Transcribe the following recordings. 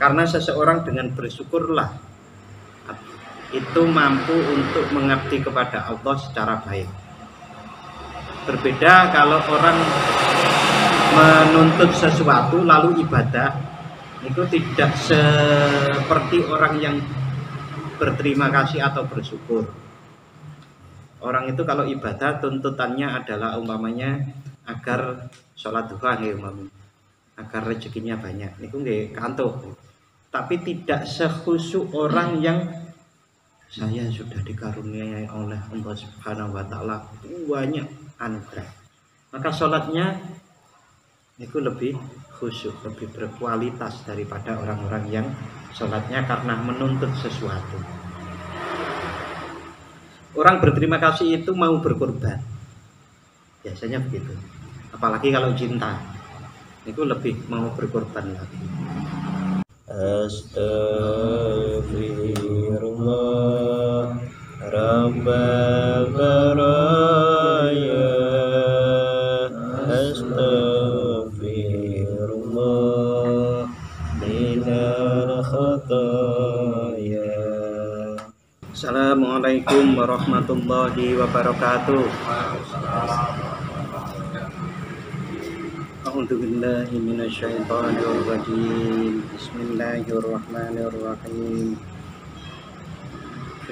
Karena seseorang dengan bersyukurlah itu mampu untuk mengabdi kepada Allah secara baik. Berbeda kalau orang menuntut sesuatu lalu ibadah, itu tidak seperti orang yang berterima kasih atau bersyukur. Orang itu kalau ibadah tuntutannya adalah umpamanya agar sholat duha agar rezekinya banyak, itu nggih kantuk. Tapi tidak sekhusyuk orang yang saya sudah dikaruniai oleh Allah Subhanahu wa taala banyak anugerah. Maka sholatnya itu lebih khusyuk, lebih berkualitas daripada orang-orang yang sholatnya karena menuntut sesuatu. Orang berterima kasih itu mau berkorban, biasanya begitu. Apalagi kalau cinta, itu lebih mau berkorban lagi. Astaghfirullah Rabbal baraya, astaghfirullah minal khataya. Assalamualaikum warahmatullahi wabarakatuh. A'udzubillahi minasyaitonir rajim. Bismillahirrahmanirrahim.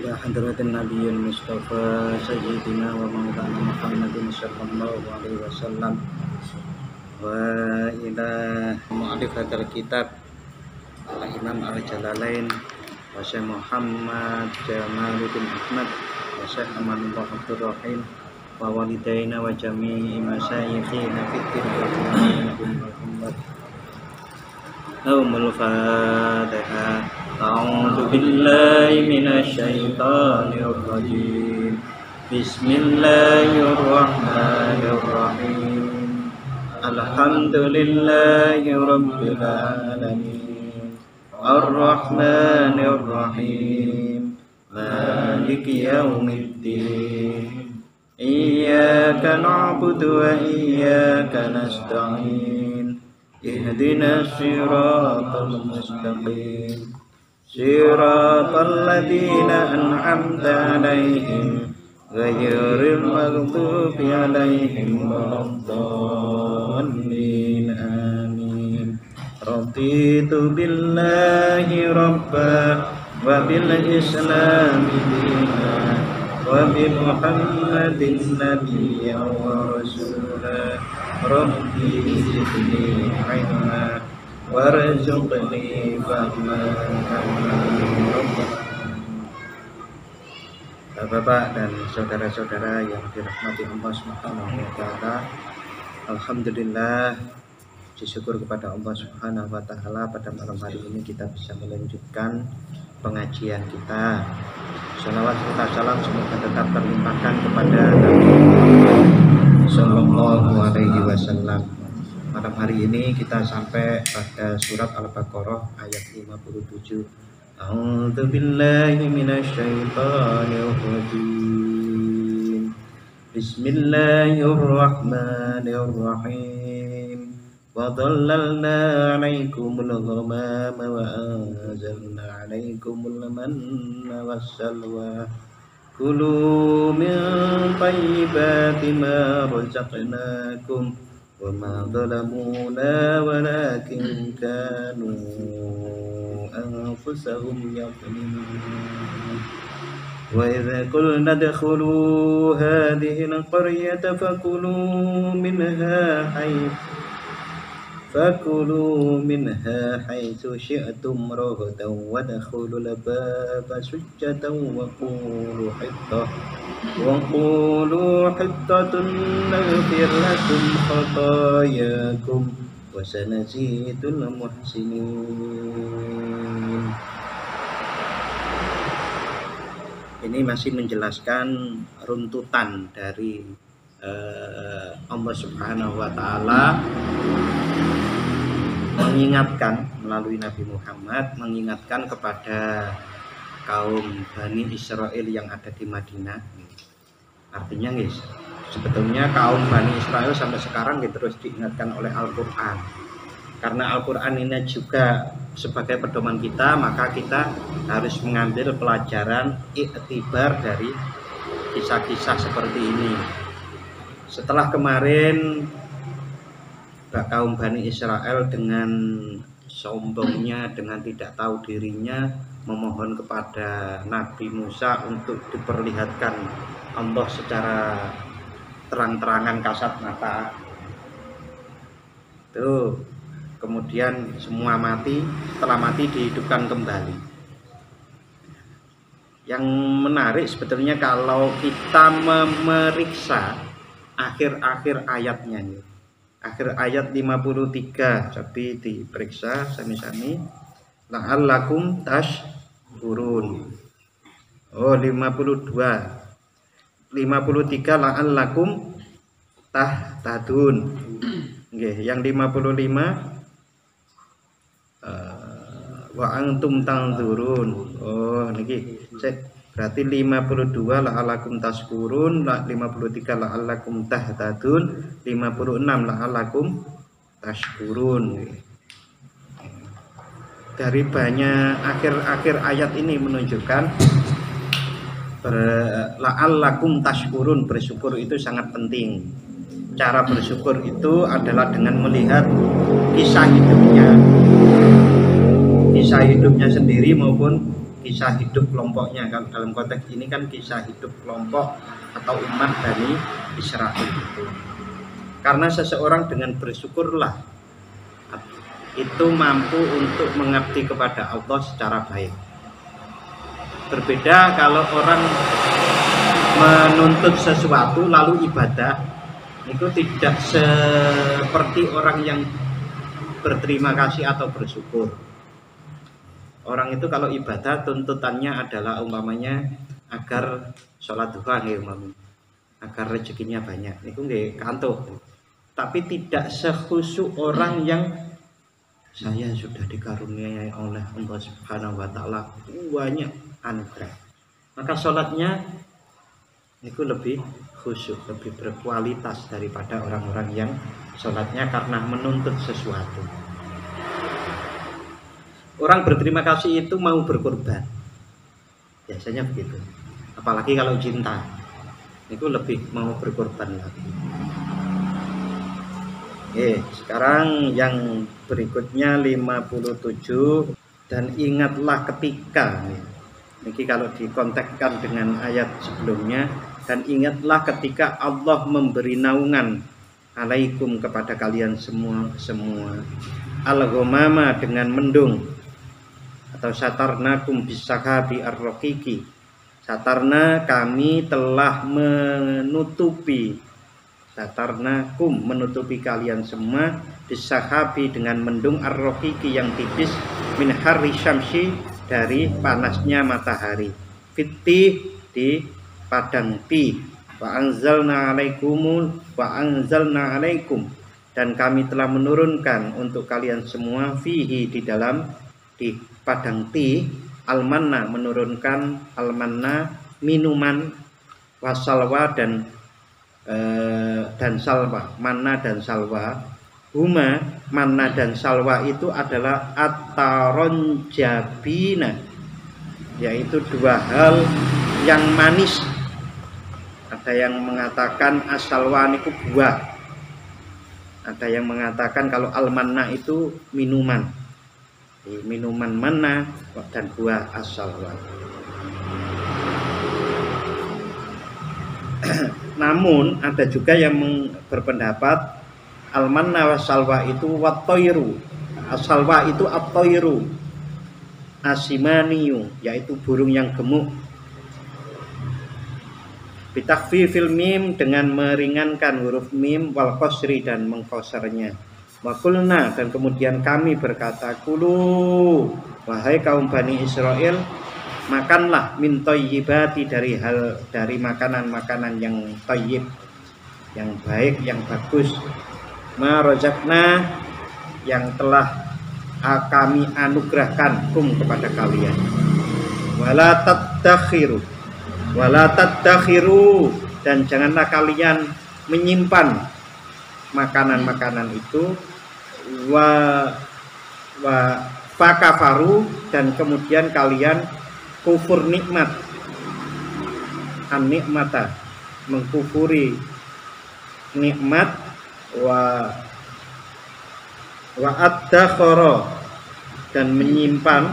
Ila hadratin nabiyil mustafa sayyidina wa maulana Muhammadin sallallahu alaihi wasallam wa ila mu'alifatil kitab al-Imam al-Jalalain wa Syekh Muhammad Jamaluddin Ahmad wa Syekh Amanullah Abdul Rahim wa walidaina wa jami'i masyayikhina fiddin wa Muhammad. Naumul Fatihah. A'udzu billahi minasyaitonir rajim. Bismillahirrahmanirrahim. Alhamdulillahi rabbil alamin. Ar-Rahmanir Rahim. Maliki yaumiddin. Iyyaka na'budu wa iyyaka nasta'in. Ihdinas siratal mustaqim. Siratal ladzina an'amta 'alaihim ghairil maghdubi 'alaihim waladdallin. Amin. Raditu billahi rabban wa bil islami dinan wa bi Muhammadin nabiyyan wa rasulan. Rabbi zidni ilma warzuqni fahman. Bapak dan saudara-saudara yang dirahmati Allah Subhanahu wa taala, alhamdulillah, disyukur kepada Allah Subhanahu wa taala pada malam hari ini kita bisa melanjutkan pengajian kita. Shalawat serta salam semoga tetap terlimpahkan kepada Nabi Sallallahu alaihi wasallam. Malam hari ini kita sampai pada surat Al-Baqarah ayat 57. A'udzu billahi minasyaitonir rajim. Bismillahirrahmanirrahim. Wa dhallalna 'alaikumul ghamama wa anzalna 'alaikumul manna wassalwa. Kulu min thayyibati ma razaqnakum wa ma zalamuna walakin kanu anfusahum yadhlimun. Wa idza qulna adkhulu hadhihi al-qaryata fakulu minha haitsu syi'tum ragadan wadkhulul baba sujjatan wa qulu hittatun naghfir lakum khatayakum wa sanazidul muhsinin. Ini masih menjelaskan runtutan dari Allah Subhanahu wa taala mengingatkan melalui Nabi Muhammad, mengingatkan kepada kaum Bani Israel yang ada di Madinah. Artinya guys, sebetulnya kaum Bani Israel sampai sekarang terus diingatkan oleh Al-Quran. Karena Al-Quran ini juga sebagai pedoman kita, maka kita harus mengambil pelajaran iktibar dari kisah-kisah seperti ini. Setelah kemarin kaum Bani Israel dengan sombongnya, dengan tidak tahu dirinya, memohon kepada Nabi Musa untuk diperlihatkan Allah secara terang-terangan kasat mata. Tuh, kemudian semua mati, setelah mati dihidupkan kembali. Yang menarik sebetulnya kalau kita memeriksa akhir-akhir ayatnya nih. Akhir ayat 53, tapi diperiksa sami-sami. La'allakum tashkurun. Oh, 52. 53 la'allakum tahtadun. Nggih, yang 55 wa antum tanzurun. Oh niki berarti 52 la'allakum tashkurun, 53 la'allakum tahtadun, 56 la'allakum tashkurun. Dari banyak akhir-akhir ayat ini menunjukkan la'allakum tashkurun, bersyukur itu sangat penting. Cara bersyukur itu adalah dengan melihat kisah hidupnya sendiri maupun kisah hidup kelompoknya. Kalau dalam konteks ini kan kisah hidup kelompok atau umat Bani Israel itu. Karena seseorang dengan bersyukurlah itu mampu untuk mengabdi kepada Allah secara baik. Berbeda kalau orang menuntut sesuatu lalu ibadah, itu tidak seperti orang yang berterima kasih atau bersyukur. Orang itu kalau ibadah tuntutannya adalah umpamanya agar sholat duha ya umpamanya, agar rezekinya banyak, itu nggih kantuk. Tapi tidak sekhusyuk orang yang saya sudah dikaruniai oleh Allah Subhanahu wa taala banyak anugerah, maka sholatnya itu lebih khusyuk, lebih berkualitas daripada orang-orang yang sholatnya karena menuntut sesuatu. Orang berterima kasih itu mau berkorban, biasanya begitu. Apalagi kalau cinta, itu lebih mau berkorban lagi. Sekarang yang berikutnya 57. Dan ingatlah ketika, ini kalau dikontekskan dengan ayat sebelumnya, dan ingatlah ketika Allah memberi naungan alaikum kepada kalian semua al-ghamama dengan mendung, atau satarnakum bisakabi ar-raqiqi. Satarna kami telah menutupi, satarnakum menutupi kalian semua bisakabi dengan mendung ar-raqiqi yang tipis, min harri syamsi dari panasnya matahari, fitih di padang ti, wa anzalna alaikum dan kami telah menurunkan untuk kalian semua fihi di dalam di padang ti al-manna, menurunkan al-manna minuman, wasalwa dan salwa. Manna dan salwa, huma manna dan salwa itu adalah at-taron jabina, yaitu dua hal yang manis. Ada yang mengatakan as-salwa itu buah, ada yang mengatakan kalau al-manna itu minuman. Minuman manna dan buah as-salwa. Namun ada juga yang berpendapat al-manna was-salwa itu wat-toiru, as-salwa itu at-toiru asimaniyu, yaitu burung yang gemuk. Bitakfifil mim, dengan meringankan huruf mim, wal qasri dan mengqasarnya. Wa qulna, dan kemudian kami berkata, kulu, wahai kaum Bani Israel, makanlah min thayyibati, dari makanan-makanan yang thayyib, yang baik, yang bagus, ma razaqna, yang telah kami anugerahkan kepada kalian. Wala tadakhiru, dan janganlah kalian menyimpan makanan-makanan itu, wa wa fakafaru, dan kemudian kalian kufur nikmat, an-nikmata, mengkufuri nikmat, wa addakhara, dan menyimpan,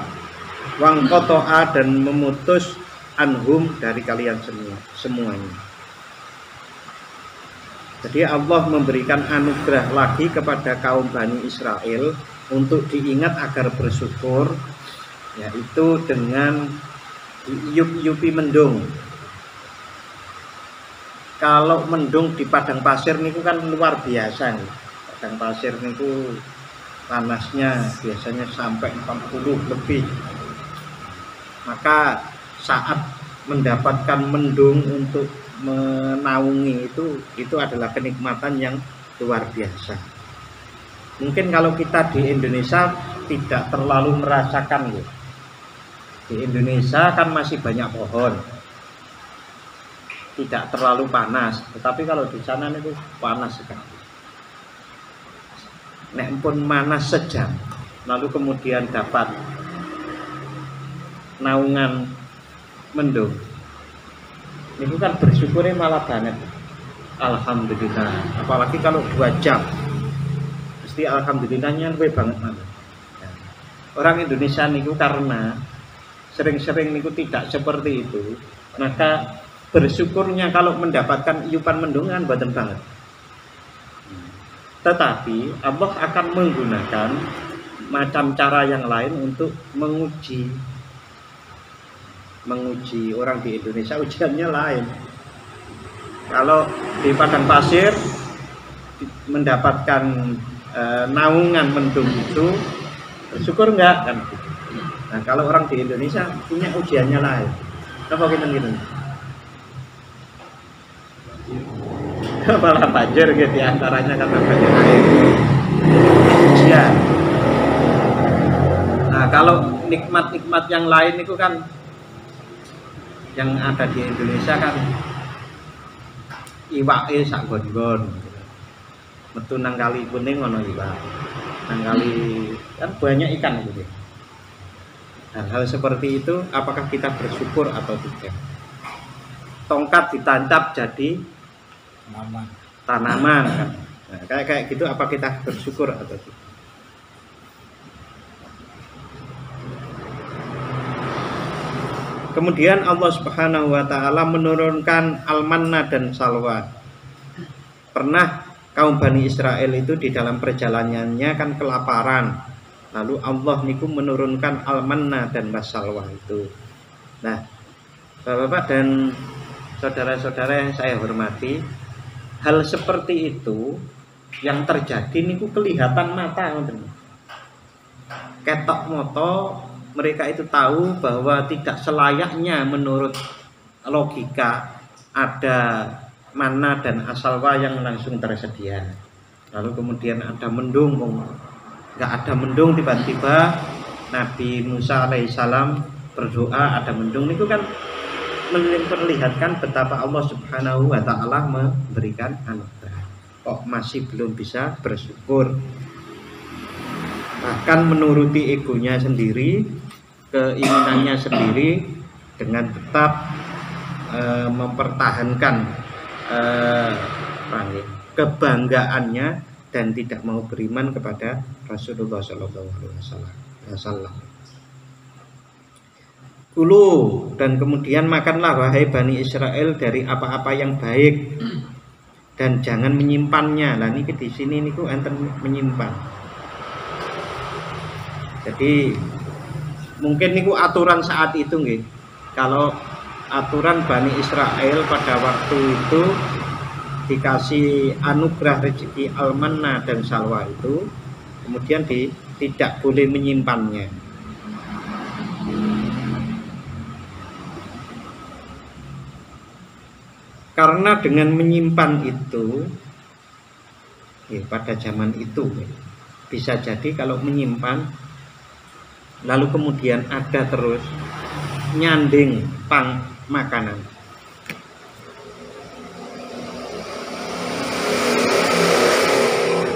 wangqata'a, dan memutus, anhum, dari kalian semuanya. Jadi Allah memberikan anugerah lagi kepada kaum Bani Israel untuk diingat agar bersyukur, yaitu dengan diiup-iupi mendung. Kalau mendung di padang pasir niku kan luar biasa nih. Padang pasir niku panasnya biasanya sampai 40 lebih. Maka saat mendapatkan mendung untuk menaungi itu adalah kenikmatan yang luar biasa. Mungkin kalau kita di Indonesia tidak terlalu merasakan ya. Di Indonesia kan masih banyak pohon, tidak terlalu panas. Tetapi kalau di sana itu panas sekali. Nek pun panas sejam, lalu kemudian dapat naungan mendung, itu kan bersyukurnya malah banget. Alhamdulillah. Apalagi kalau 2 jam, mesti alhamdulillahnya lebih banget. Orang Indonesia niku karena sering-sering niku tidak seperti itu, maka bersyukurnya kalau mendapatkan iupan mendung kan badan banget. Tetapi Allah akan menggunakan macam cara yang lain untuk menguji orang di Indonesia. Ujiannya lain. Kalau di padang pasir mendapatkan naungan mendung itu, bersyukur enggak kan? Nah, kalau orang di Indonesia punya ujiannya lain. Apa kita gitu? Malah banjir gitu, diantaranya karena banjir air. Ujian. Nah, kalau nikmat-nikmat yang lain itu kan yang ada di Indonesia kan iwake sak gon-gon. Metu nang kali kuning ono iwak. Nang kali kan banyak ikan gitu. Hal-hal seperti itu apakah kita bersyukur atau tidak? Tongkat ditancap jadi tanaman kan. Nah, kayak gitu apa kita bersyukur atau tidak? Kemudian Allah Subhanahu wa taala menurunkan al-manna dan salwa. Pernah kaum Bani Israel itu di dalam perjalanannya kan kelaparan. Lalu Allah niku menurunkan al-manna dan salwa itu. Nah, Bapak-bapak dan saudara-saudara yang saya hormati, hal seperti itu yang terjadi niku kelihatan mata, ketok moto. Mereka itu tahu bahwa tidak selayaknya menurut logika ada manna dan asalwa yang langsung tersedia. Lalu kemudian ada mendung, nggak ada mendung, tiba-tiba Nabi Musa alaihissalam berdoa ada mendung. Itu kan memperlihatkan betapa Allah Subhanahu wa taala memberikan anugerah. Kok masih belum bisa bersyukur, bahkan menuruti egonya sendiri, keinginannya sendiri, dengan tetap mempertahankan kebanggaannya dan tidak mau beriman kepada Rasulullah SAW. Kulu, dan kemudian makanlah wahai Bani Israel dari apa-apa yang baik dan jangan menyimpannya. Lah niki di sini niku enten menyimpan. Jadi mungkin niku aturan saat itu nggih. Kalau aturan Bani Israel pada waktu itu dikasih anugerah rezeki al-manna dan salwa itu, kemudian tidak boleh menyimpannya. Karena dengan menyimpan itu pada zaman itu bisa jadi kalau menyimpan lalu kemudian ada terus nyanding pang makanan.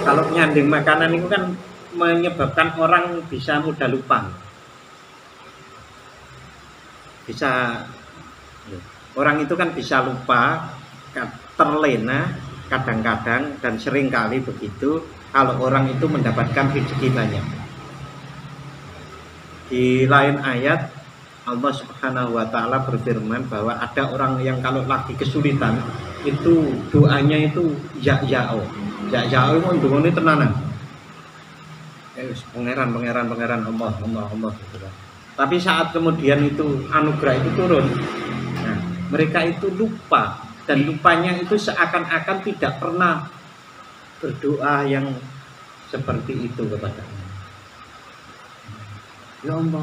Kalau nyanding makanan itu kan menyebabkan orang bisa mudah lupa. Bisa, orang itu kan bisa lupa, terlena kadang-kadang dan seringkali begitu kalau orang itu mendapatkan rezeki banyak. Di lain ayat Allah Subhanahu wa taala berfirman bahwa ada orang yang kalau lagi kesulitan itu doanya itu ya-ya'o. Ya-ya'o itu ndongone tenanan. Pangeran Allah gitu kan. Tapi saat kemudian itu anugerah itu turun, nah, mereka itu lupa, dan lupanya itu seakan-akan tidak pernah berdoa yang seperti itu kepadanya. Ya Allah,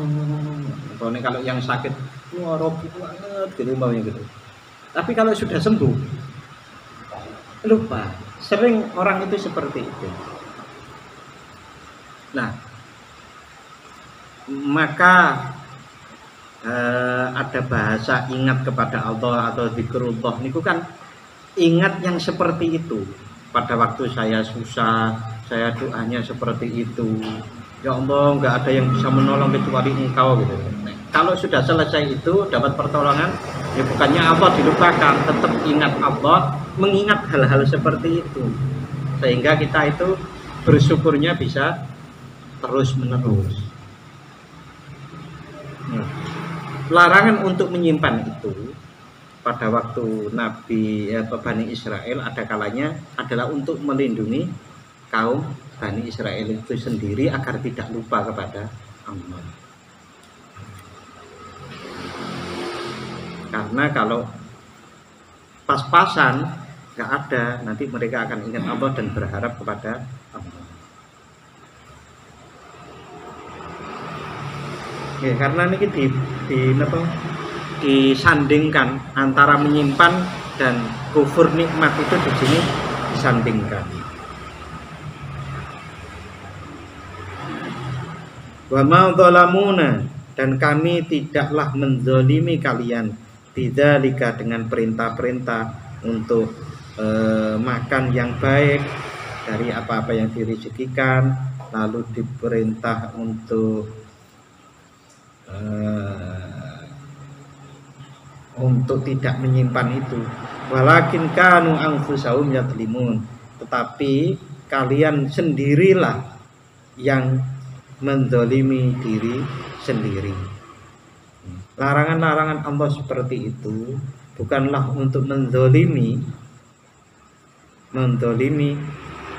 kalau yang sakit, wah robi banget gitu umpamanya gitu. Tapi kalau sudah sembuh, lupa. Sering orang itu seperti itu. Nah, maka ada bahasa ingat kepada Allah atau zikrullah niku kan ingat yang seperti itu. Pada waktu saya susah, saya doanya seperti itu. Ya Allah, nggak ada yang bisa menolong kecuali Engkau gitu. Kalau sudah selesai itu dapat pertolongan, ya bukannya Allah dilupakan, tetap ingat Allah, mengingat hal-hal seperti itu, sehingga kita itu bersyukurnya bisa terus menerus. Larangan untuk menyimpan itu pada waktu Nabi Bani Israel ada kalanya adalah untuk melindungi kaum Bani Israel itu sendiri agar tidak lupa kepada Allah. Karena kalau pas-pasan nggak ada, nanti mereka akan ingat Allah dan berharap kepada Allah. Ya, karena ini disandingkan antara menyimpan dan kufur nikmat itu di sini disandingkan. Wa ma zalamuna, dan kami tidaklah menzalimi kalian bidzalika dengan perintah-perintah untuk makan yang baik dari apa-apa yang direzekikan, lalu diperintah untuk tidak menyimpan itu. Walakin kanu anfusahum yadlimun, tetapi kalian sendirilah yang menzalimi diri sendiri. Larangan-larangan Allah seperti itu bukanlah untuk menzalimi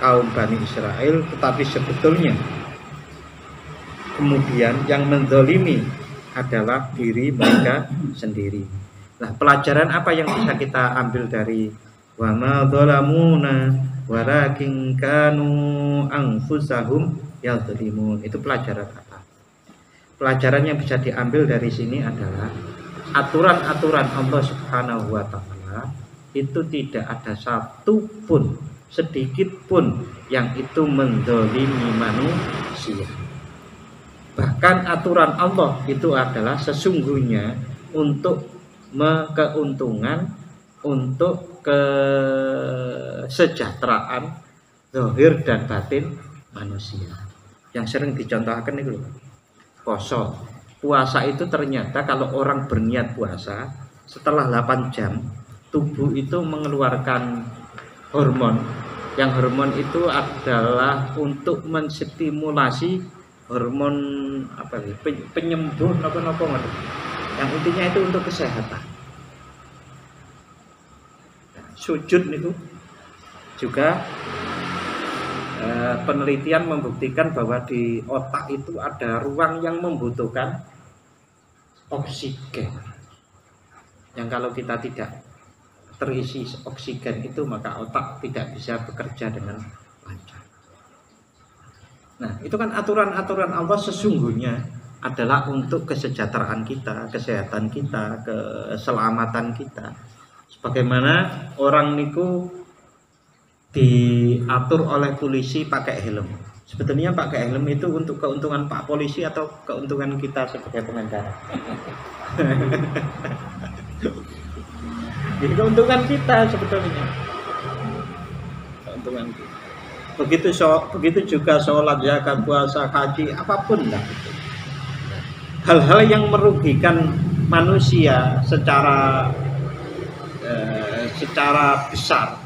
kaum Bani Israel, tetapi sebetulnya kemudian yang menzalimi adalah diri mereka sendiri. Nah, pelajaran apa yang bisa kita ambil dari wa ma zalamuna walakin kanu anfusahum yadhlimun? Itu pelajaran apa? Pelajaran yang bisa diambil dari sini adalah aturan-aturan Allah Subhanahu wa taala itu tidak ada satu pun, sedikit pun yang itu menzalimi manusia. Bahkan aturan Allah itu adalah sesungguhnya untuk keuntungan, untuk kesejahteraan zahir dan batin manusia. Yang sering dicontohkan itu poso. Puasa itu ternyata kalau orang berniat puasa, setelah 8 jam tubuh itu mengeluarkan hormon. Yang hormon itu adalah untuk menstimulasi hormon apa sih? Penyembuh apa-apa. Yang intinya itu untuk kesehatan. Nah, sujud itu juga penelitian membuktikan bahwa di otak itu ada ruang yang membutuhkan oksigen. Yang kalau kita tidak terisi oksigen itu, maka otak tidak bisa bekerja dengan lancar. Nah, itu kan aturan-aturan Allah sesungguhnya adalah untuk kesejahteraan kita, kesehatan kita, keselamatan kita. Sebagaimana orang niku diatur oleh polisi pakai helm. Sebetulnya pakai helm itu untuk keuntungan Pak Polisi atau keuntungan kita sebagai pengendara? Jadi keuntungan kita sebetulnya. Keuntungan kita. Begitu juga sholat, zakat, puasa, haji, apapun lah itu. Hal-hal yang merugikan manusia secara besar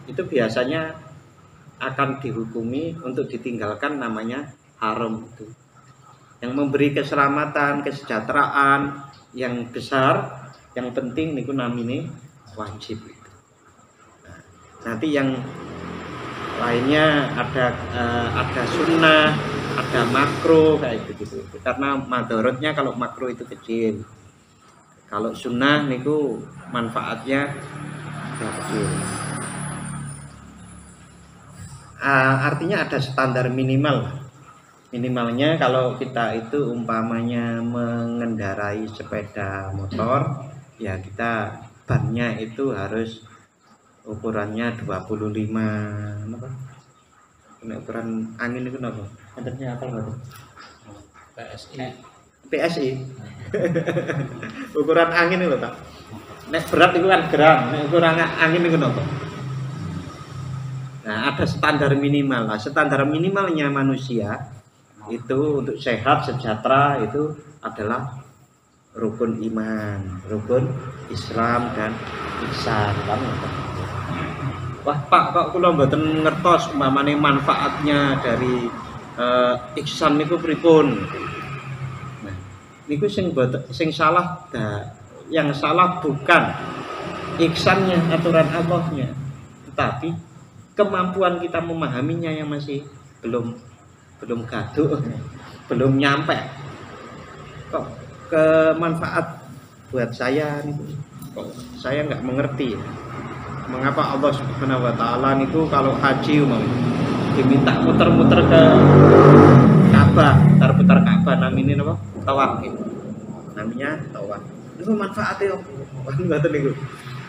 itu biasanya akan dihukumi untuk ditinggalkan, namanya haram itu. Yang memberi keselamatan, kesejahteraan yang besar, yang penting niku namine wajib itu. Nah, nanti yang lainnya ada sunnah, ada makro kayak gitu. Karena madorotnya kalau makro itu kecil. Kalau sunnah niku manfaatnya kecil. Artinya ada standar minimalnya. Kalau kita itu umpamanya mengendarai sepeda motor, ya kita bannya itu harus ukurannya 25 apa? Ukuran angin itu apa? Antarnya apa enggak? PSI. Ukuran angin itu Pak. Nek berat itu kan gram, nek ukuran angin itu apa? Nah, ada standar minimal lah. Standar minimalnya manusia itu untuk sehat, sejahtera itu adalah rukun iman, rukun Islam dan ihsan. Wah Pak, kok kula mboten ngertos umpamane manfaatnya dari ihsan niku pripun. Nah, niku sing salah yang salah bukan ihsannya, aturan Allahnya, tetapi kemampuan kita memahaminya yang masih belum gaduh, belum nyampe. Kok kemanfaat buat saya nih, kok saya nggak mengerti ya. Mengapa Allah Subhanahu Wa Taala niku kalau haji diminta muter-muter ke Ka'bah, putar-putar Ka'bah, namanya apa? Tawaf gitu. Namanya tawaf. Itu manfaatnya apa?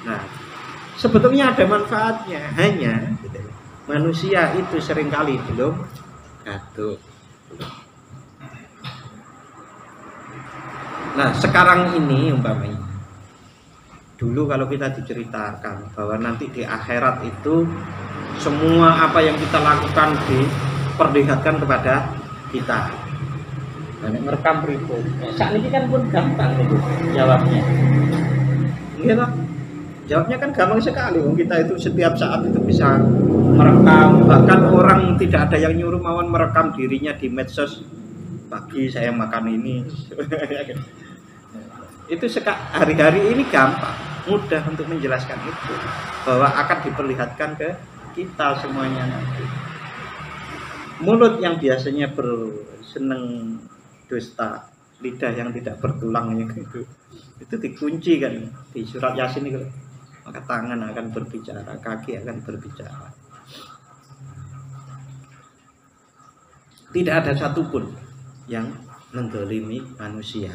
Nah, sebetulnya ada manfaatnya, hanya gitu, manusia itu seringkali belum gaduh. Nah, sekarang ini umpamanya, dulu kalau kita diceritakan bahwa nanti di akhirat itu semua apa yang kita lakukan diperlihatkan kepada kita. Nah, merekam berikut. Saat ini kan pun gampang itu jawabnya. Iya, jawabnya kan gampang sekali. Kita itu setiap saat itu bisa merekam. Bahkan orang tidak ada yang nyuruh mawon merekam dirinya di medsos. Pagi saya makan ini. Itu hari-hari ini gampang, mudah untuk menjelaskan itu, bahwa akan diperlihatkan ke kita semuanya nanti. Mulut yang biasanya berseneng dusta, lidah yang tidak bertulang itu dikunci kan di surat Yasin itu. Maka tangan akan berbicara, kaki akan berbicara. Tidak ada satupun yang mendolimi manusia.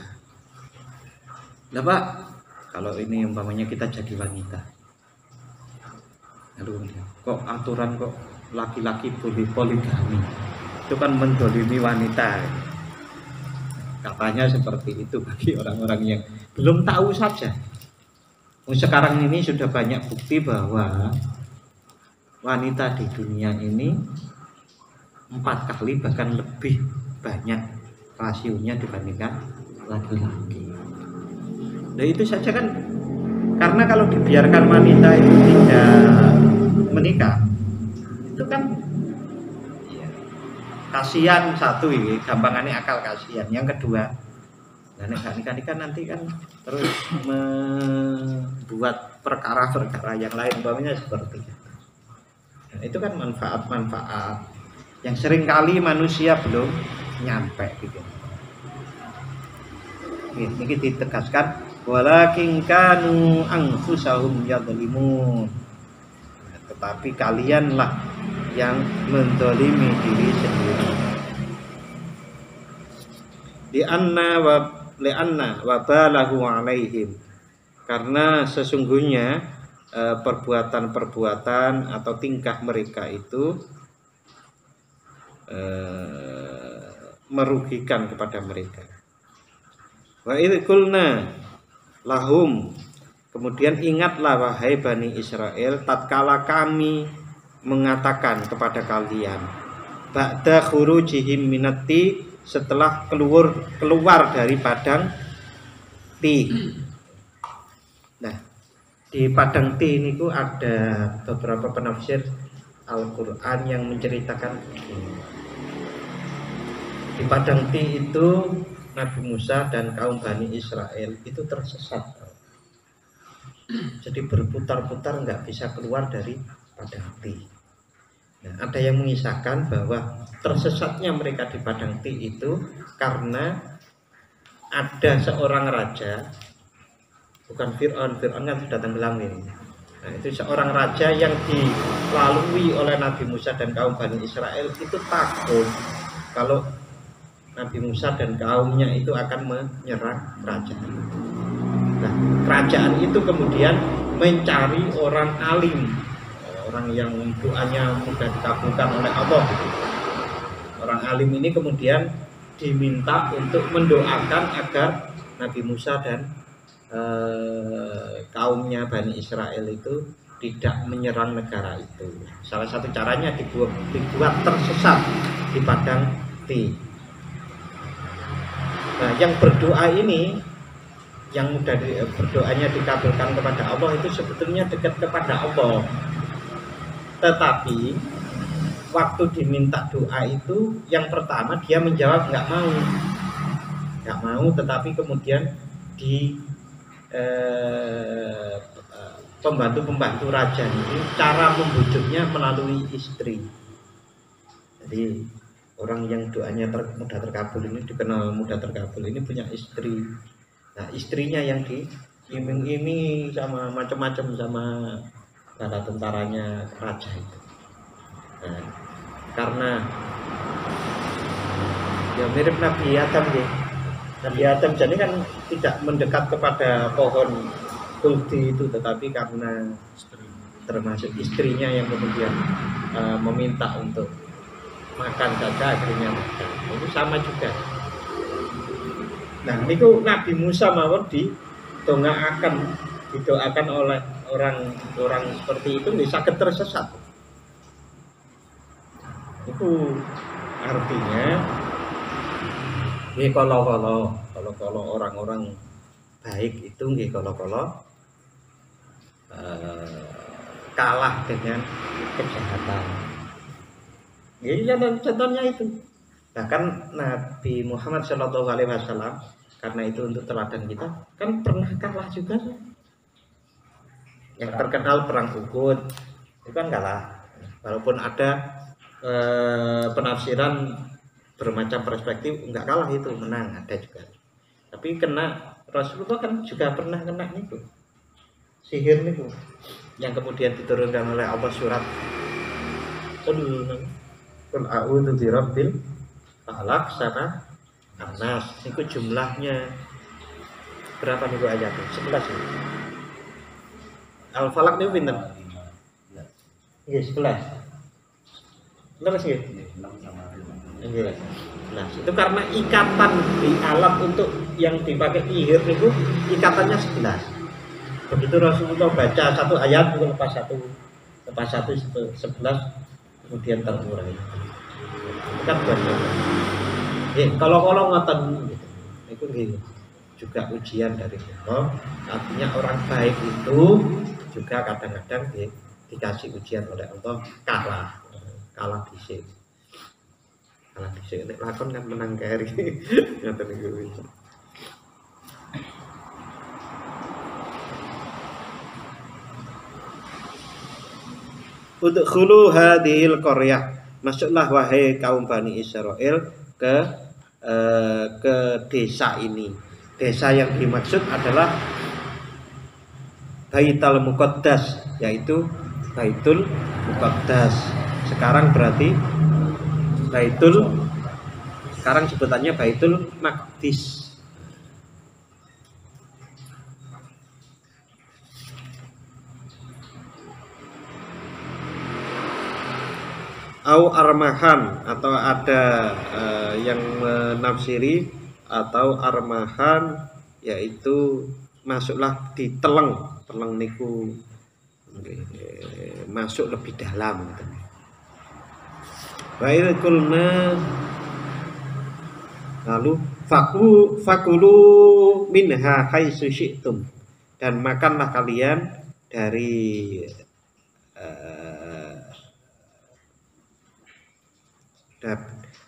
Nah Pak, kalau ini umpamanya kita jadi wanita, aduh, kok aturan kok laki-laki boleh poligami, itu kan mendolimi wanita. Katanya seperti itu bagi orang-orang yang belum tahu saja. Sekarang ini sudah banyak bukti bahwa wanita di dunia ini 4 kali bahkan lebih banyak rasionya dibandingkan laki-laki. Nah itu saja kan, karena kalau dibiarkan wanita itu tidak menikah, itu kan ya, kasihan satu ya, gampangannya akal kasihan. Yang kedua, nah nikah nanti kan terus membuat perkara-perkara yang lain, umpamanya seperti itu. Nah, itu kan manfaat-manfaat yang seringkali manusia belum nyampe gitu. Ini ditegaskan, walakin kanu anfusahum yadzlimun. Tetapi kalianlah yang menzalimi diri sendiri. Li'anna wa balahu alaihim. Karena sesungguhnya perbuatan-perbuatan atau tingkah mereka itu merugikan kepada mereka. Wa idh qulna lahum, kemudian ingatlah wahai Bani Israel, tatkala kami mengatakan kepada kalian ba'da khurujihim minati, setelah keluar dari padang ti. Nah, di padang ti ini ada beberapa penafsir Al-Quran yang menceritakan di padang ti itu Nabi Musa dan kaum Bani Israel itu tersesat. Jadi berputar-putar nggak bisa keluar dari padang ti. Nah, ada yang mengisahkan bahwa tersesatnya mereka di padang ti itu karena ada seorang raja, bukan Fir'aun kan sudah tenggelam ini. Nah, itu seorang raja yang dilalui oleh Nabi Musa dan kaum Bani Israel itu takut kalau Nabi Musa dan kaumnya itu akan menyerang kerajaan. Nah, kerajaan itu kemudian mencari orang alim, orang yang doanya mudah dikabulkan oleh Allah. Orang alim ini kemudian diminta untuk mendoakan agar Nabi Musa dan kaumnya Bani Israel itu tidak menyerang negara itu. Salah satu caranya dibuat tersesat di padang ti. Nah, yang berdoa ini, yang mudah berdoanya dikabulkan kepada Allah itu sebetulnya dekat kepada Allah. Tetapi waktu diminta doa itu, yang pertama dia menjawab nggak mau, tetapi kemudian di pembantu raja ini cara membujuknya melalui istri. Jadi orang yang doanya mudah terkabul ini, dikenal mudah terkabul ini punya istri. Nah, istrinya yang diiming-imingi sama macam-macam sama bala tentaranya raja itu. Nah, karena ya mirip Nabi Adam ya. Nabi Adam jadi kan tidak mendekat kepada pohon kulti itu, tetapi karena termasuk istrinya yang kemudian meminta untuk makan saja akhirnya makan. Itu sama juga. Nah, itu Nabi Musa mawon didoakan oleh orang seperti itu bisa tersesat. Itu artinya kalau orang-orang baik itu kalau kalah dengan kejahatan. Ya, contohnya itu. Bahkan Nabi Muhammad SAW, karena itu untuk teladan kita, kan pernah kalah juga. Yang terkenal perang Uhud itu kan kalah. Walaupun ada penafsiran bermacam perspektif, enggak kalah itu, menang ada juga. Tapi kena, Rasulullah kan juga pernah kena itu sihir itu, yang kemudian diturunkan oleh Allah surat Qul a'udzu birabbil falaq sama Anas. Itu jumlahnya berapa nih ayat? 11 ya. Al-Falaq niku pinten? Nggih, 11. Terus nggih. Nggih. Nah, itu karena ikatan di alat untuk yang dipakai ihir itu ikatannya 11. Begitu Rasulullah baca satu ayat itu lepas satu 11 kemudian terurai. Itu kan banyak. Kalau ngoten gitu. Itu gitu. Juga ujian dari Allah. Artinya orang baik itu juga kadang-kadang dikasih ujian oleh Allah, kalah dhisik. Nek lakon kan menang keri. Ngoten niku. Udkhulu hadhil qaryah. Masuklah wahai kaum Bani Israel ke desa ini. Desa yang dimaksud adalah Baitul Muqaddas, yaitu Baitul Muqaddas. Sekarang berarti sekarang sebutannya Baitul Maqdis. Au armahan, atau ada yang menafsiri atau armahan, yaitu masuklah di teleng niku masuk lebih dalam. Baik kulna, lalu fakulu minha haitsu syi'tum, dan makanlah kalian dari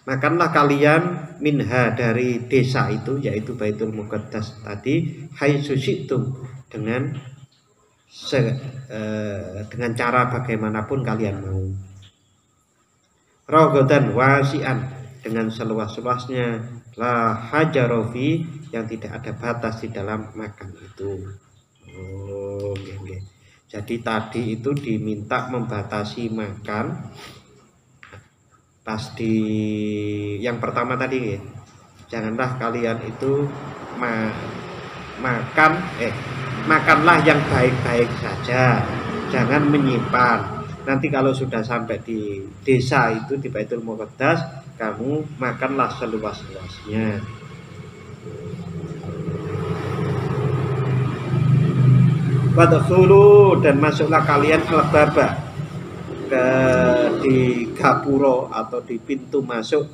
makanlah kalian minha dari desa itu, yaitu Baitul Muqaddas tadi, haitsu syi'tum, dengan cara bagaimanapun kalian mau. Raghadan wasi'an, dengan seluas-luasnya, la hajarofi, yang tidak ada batas di dalam makan itu. Oh, okay. Jadi tadi itu diminta membatasi makan. Pas di yang pertama tadi, janganlah kalian itu makanlah yang baik-baik saja, jangan menyimpan. Nanti kalau sudah sampai di desa itu, di Baitul Muqaddas, kamu makanlah seluas-luasnya. Wadkhulu, dan masuklah kalian al-baba, di gapuro atau di pintu masuk,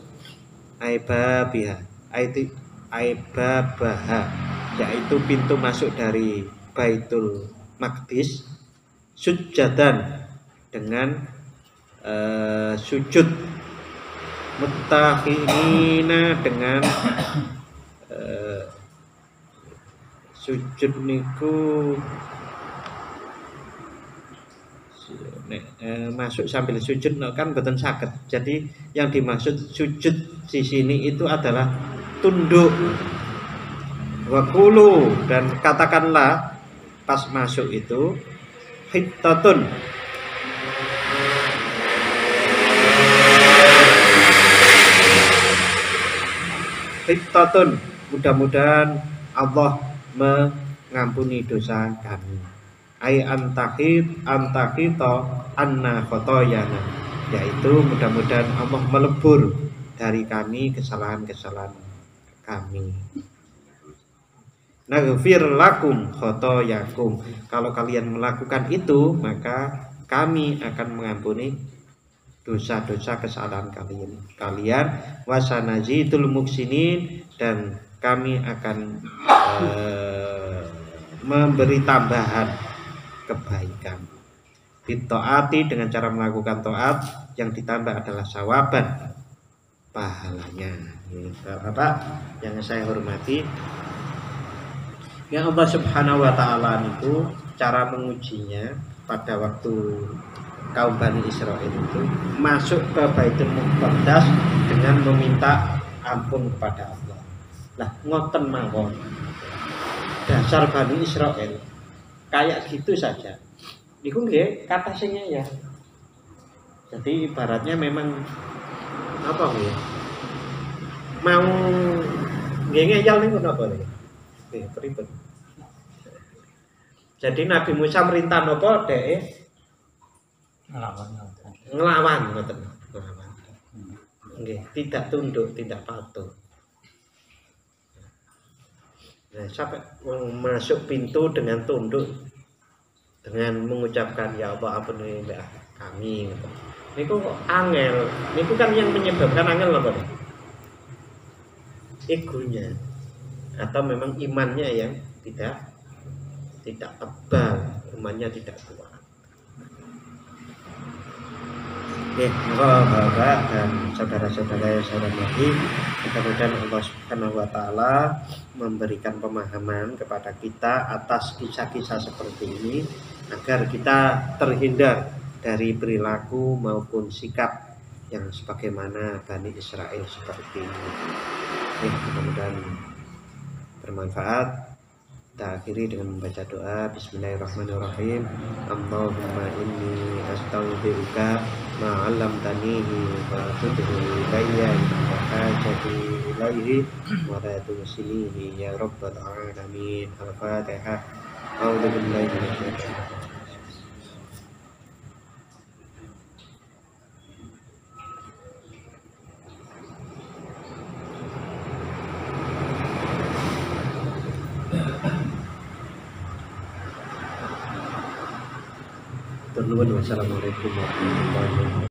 aibabiha, aibabaha, yaitu pintu masuk dari Baitul Maqdis, sujadan, dengan sujud, muttaqina, dengan sujud niku masuk sambil sujud kan boten saged. Jadi yang dimaksud sujud di sini itu adalah tunduk. Wakulu, dan katakanlah pas masuk itu, hittatun, hittatun, mudah-mudahan Allah mengampuni dosa kami. Ai antakito anna khotoyana, yaitu mudah-mudahan Allah melebur dari kami kesalahan-kesalahan kami. Naghfir lakum khotoyakum, kalau kalian melakukan itu maka kami akan mengampuni dosa-dosa kesalahan kalian. Wasanazidul muksinin, dan kami akan memberi tambahan kebaikan. Bitaati, dengan cara melakukan taat, yang ditambah adalah sawaban, pahalanya. Bapak yang saya hormati, yang Allah Subhanahu wa taala itu cara mengujinya pada waktu kaum Bani Israel itu masuk ke Baitul Muqaddas dengan meminta ampun kepada Allah. Lah ngoten mawon, dasar Bani Israel kayak gitu saja. Niku nggih kata singnya ya. Jadi ibaratnya memang apa nggih? Mau nggih ngeyel niku napa nggih? Nggih pripun. Jadi Nabi Musa merintah napa dhek ngelawan ngoten. Nggih, tidak tunduk, tidak patuh. Nah, sampai masuk pintu dengan tunduk, dengan mengucapkan ya Allah ampuni kami. Niku kok angel. Niku kan yang menyebabkan angel apa? Egonya, atau memang imannya yang tidak tebal, imannya tidak kuat. Oke, Bapak dan saudara-saudara saya hormati, mudah-mudahan Allah Subhanahu wa taala memberikan pemahaman kepada kita atas kisah-kisah seperti ini, agar kita terhindar dari perilaku maupun sikap yang sebagaimana Bani Israel seperti ini. Mudah-mudahan bermanfaat. Kita akhiri dengan membaca doa. Bismillahirrahmanirrahim. Allahumma inni astaghfiruka ma 'allamtanihi wa atubu ilayya wa hajati ilaihi wa la tusilihi ya rabbal alamin. Al-Fatihah. A'udzu billahi minasyaitonir rajim. Matur nuwun. Wassalamualaikum warahmatullahi wabarakatuh.